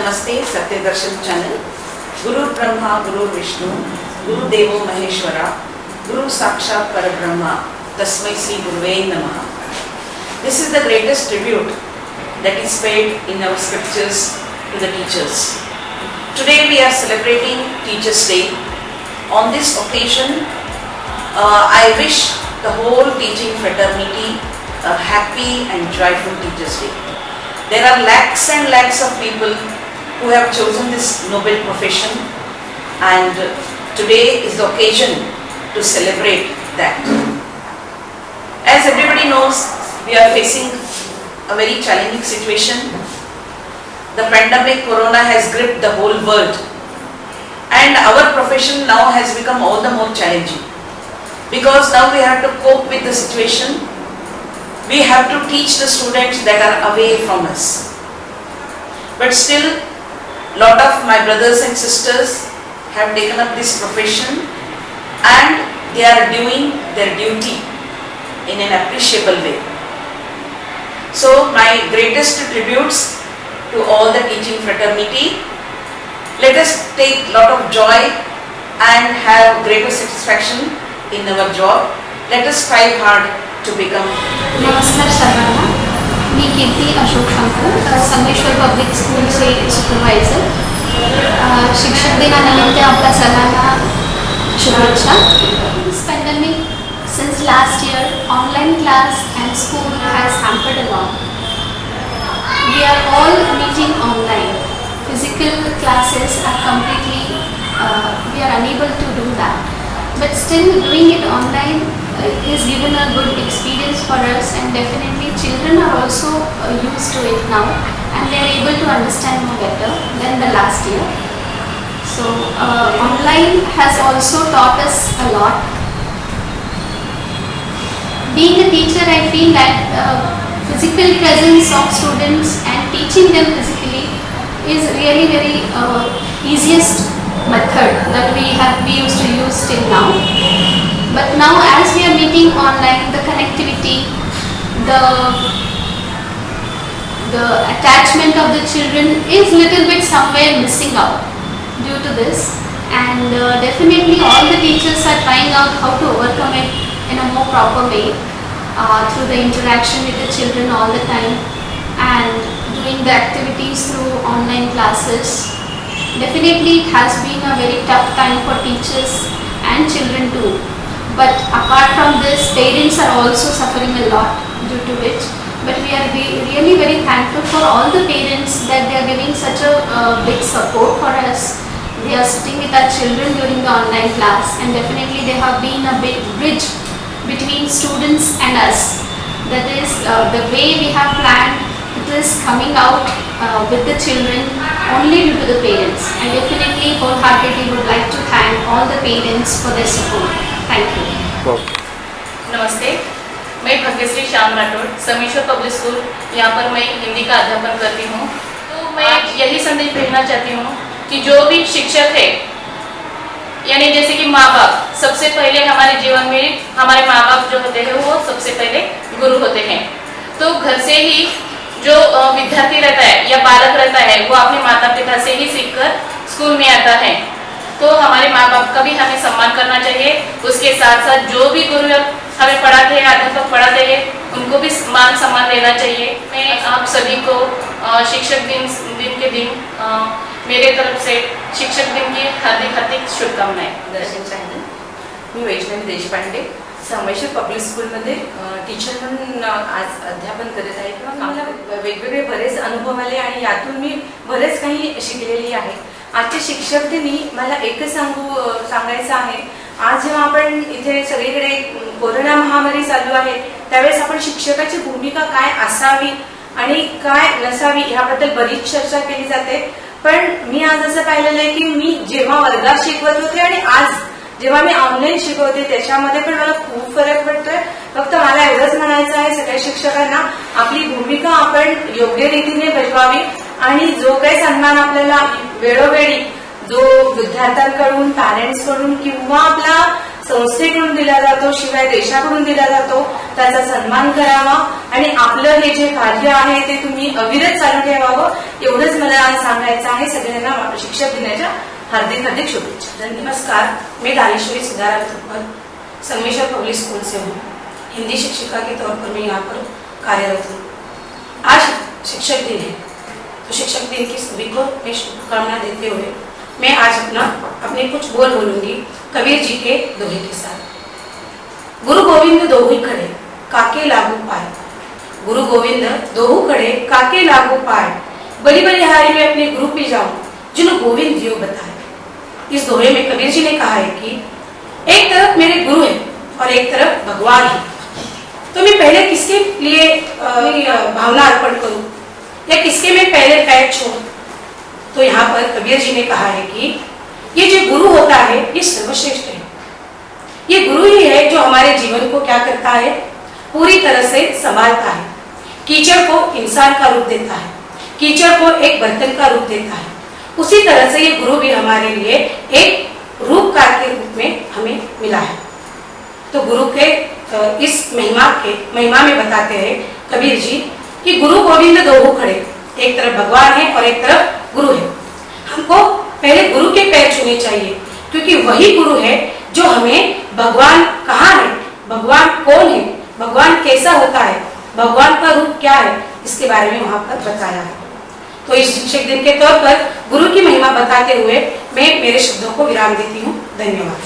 नमस्ते सत्यदर्शन चैनल। गुरु ब्रह्मा गुरु विष्णु गुरु देवो महेश्वरा गुरु साक्षात परब्रह्मा तस्मै श्री गुरुवे नमः। This is the greatest tribute that is paid in our scriptures to the teachers. Today we are celebrating Teachers' Day. On this occasion, I wish the whole teaching fraternity a happy and joyful Teachers' Day. There are lakhs and lakhs of people who have chosen this noble profession, and today is the occasion to celebrate that. As everybody knows, we are facing a very challenging situation. The pandemic corona has gripped the whole world, and our profession now has become all the more challenging because now we have to cope with the situation. We have to teach the students that are away from us, but still lot of my brothers and sisters have taken up this profession and they are doing their duty in an appreciable way. So my greatest tributes to all the teaching fraternity. Let us take lot of joy and have greater satisfaction in our job. Let us strive hard to become. नमस्कार सर्वांना, मी कीर्ती Ashok Shankar, Sangameshwar public स्कूलचे supervisor. शिक्षक दिनानिमित्त आपल्या सर्वांना शुभेच्छा. This pandemic since last year, online class and school has hampered a lot. We are all meeting online. Physical classes are completely, we are unable to do that. But still doing it online is given a good experience for us, and definitely children are also used to it now, and they are able to understand more better than the last year. So online has also taught us a lot. Being a teacher, I feel that physical presence of students and teaching them physically is really very easiest method that we used to use till now. But now as we are meeting online, the connectivity, the attachment of the children is little bit somewhere missing out due to this, and definitely all the teachers are trying out how to overcome it in a more proper way through the interaction with the children all the time and doing the activities through online classes. Definitely it has been a very tough time for teachers and children too. But apart from this, parents are also suffering a lot due to which. But we are really very thankful for all the parents that they are giving such a big support for us. They are sitting with our children during the online class, and definitely they have been a big bridge between students and us. That is the way we have planned. It is coming out with the children only due to the parents, and definitely wholeheartedly would like to thank all the parents for their support. Thank you. नमस्ते, मैं Bhagyashree Shyam Rathore, Sangameshwar public school, यहाँ पर मैं हिंदी का अध्यापन करती हूँ. तो मैं यही संदेश भेजना चाहती हूँ कि जो भी शिक्षक है, यानी जैसे कि माँ बाप, सबसे पहले हमारे जीवन में हमारे माँ बाप जो होते हैं वो सबसे पहले गुरु होते हैं. तो घर से ही जो विद्यार्थी रहता है या बालक रहता है वो अपने माता पिता से ही सीखकर स्कूल में आता है. तो हमारे माँ बाप का भी हमें सम्मान करना चाहिए. उसके साथ साथ जो भी गुरु हमें पढ़ाते हैं, अध्यापक पढ़ाते हैं, उनको भी मान सम्मान देना चाहिए. मैं आप सभी को शिक्षक दिन के दिन मेरे तरफ से शिक्षक दिन की हार्दिक शुभकामनाएं. दर्शन चॅनल, मी वैष्णवी देशपांडे, संगमेश्वर पब्लिक स्कूलमध्ये टीचर म्हणून आज अध्यापन करत आहे. किंवा मला वेगवेगळे बरेच अनुभव आले आणि यातून मी बरेच काही शिकलेली आहे. आजच्या शिक्षक दिनी मला एकच सांगायचं आहे. आज जेव्हा आपण इथे सगळीकडे कोरोना महामारी चालू आहे, त्यावेळेस आपण शिक्षकाची भूमिका काय असावी आणि काय नसावी ह्याबद्दल बरीच चर्चा केली जाते. पण मी आज असं पाहिलेलं आहे की मी जेव्हा वर्गात शिकवत होते आणि आज जेव्हा मी ऑनलाईन शिकवते त्याच्यामध्ये पण मला खूप फरक पडतोय. फक्त मला एवढंच म्हणायचं आहे सगळ्या शिक्षकांना, आपली भूमिका आपण योग्य रीतीने बजवावी आणि जो काही सन्मान आपल्याला वेळोवेळी जो विद्यार्थ्यांकडून, पॅरेंट्सकडून किंवा आपला संस्थेकडून दिला जातो, शिवाय देशाकडून दिला जातो, त्याचा सन्मान करावा आणि आपलं हे जे कार्य आहे ते तुम्ही अविरत चालू ठेवावं, एवढंच मला आज सांगायचं आहे. सगळ्यांना शिक्षक दिनाच्या हार्दिक हार्दिक शुभेच्छा. नमस्कार, मैं दानेश्वरी सिद्धार्थ थप्पड़ संगमेश्वर पब्लिक स्कूल से हूँ. हिंदी शिक्षिका के तौर पर मैं यहाँ पर कार्यरत हूँ. आज शिक्षक दिन है, तो शिक्षक दिन की सभी को मैं शुभकामना देते हुए मैं आज अपने कुछ बोल बोलूंगी कबीर जी के दोहे के साथ. गुरु गोविंद दोहु खड़े काके लागू पाए, गुरु गोविंद दोहु खड़े काके लागू पाए, बड़ी बलिहारी में अपने गुरु पे जाऊं जिन्हों गोविंद जी बताए. इस दोहे में कबीर जी ने कहा है कि एक तरफ मेरे गुरु है और एक तरफ भगवान है, तो मैं पहले किसके लिए भावना अर्पण करूं या किसके मैं पहले पैर छोड़ूं. तो यहाँ पर कबीर जी ने कहा है कि ये जो गुरु होता है ये सर्वश्रेष्ठ है. ये गुरु ही है जो हमारे जीवन को क्या करता है, पूरी तरह से संभालता है. कीचड़ को इंसान का रूप देता है, कीचड़ को एक बर्तन का रूप देता है. उसी तरह से ये गुरु भी हमारे लिए एक रूपकार के रूप में हमें मिला है. तो गुरु के इस महिमा में बताते हैं कबीर जी कि गुरु गोविंद दोहु खड़े, एक तरफ भगवान है और एक तरफ गुरु है. हमको पहले गुरु के पैर छूने चाहिए, क्योंकि वही गुरु है जो हमें भगवान कहाँ है, भगवान कौन है, भगवान कैसा होता है, भगवान का रूप क्या है, इसके बारे में वहां पर बताया है. तो इस शिक्षक दिन के तौर पर गुरु की महिमा बताते हुए मैं मेरे शब्दों को विराम देती हूँ. धन्यवाद.